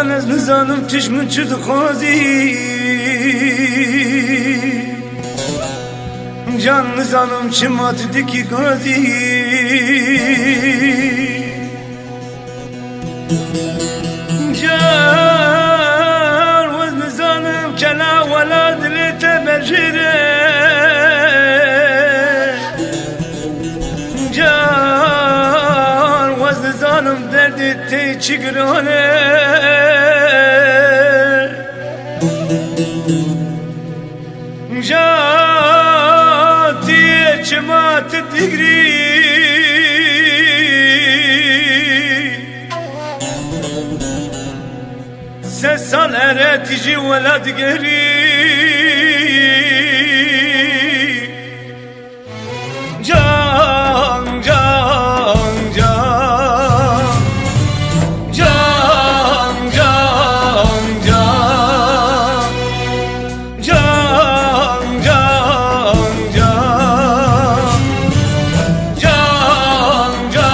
جان از نزانم چشم چه خوازی جان نزانم چه مات دکی گازی جان وز نزانم کلا ولا دلت بجره جان وز نزانم درد تی چگرانه جان تیه چمات تگری سه سال اره تیجی ولد گری جان جان جان جان جان جان جان جان جان جان جان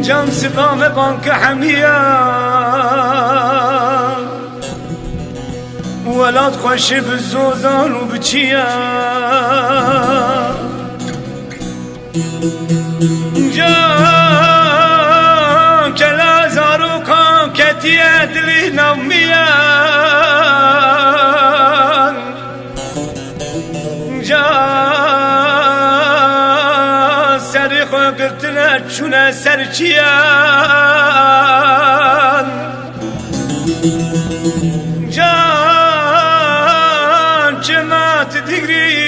جان سقام بانك حمية ولاد خوش بالزوزان وبچيا جان كلا زارو كان كتيا دلي نوميا جان سري خو قلتنا چونه سرچيان جان جماعت دیگری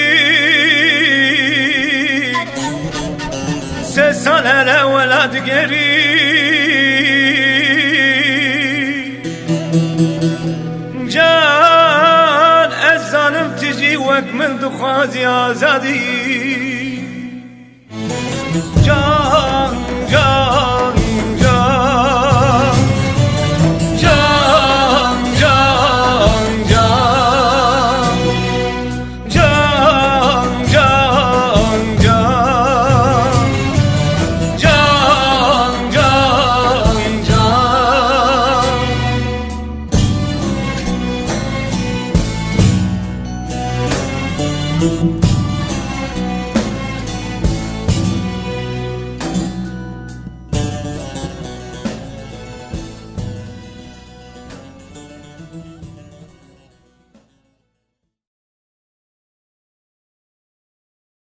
سه سال هلا ولد گری جان از ظالم تجی وقت من دخوازی آزادی جان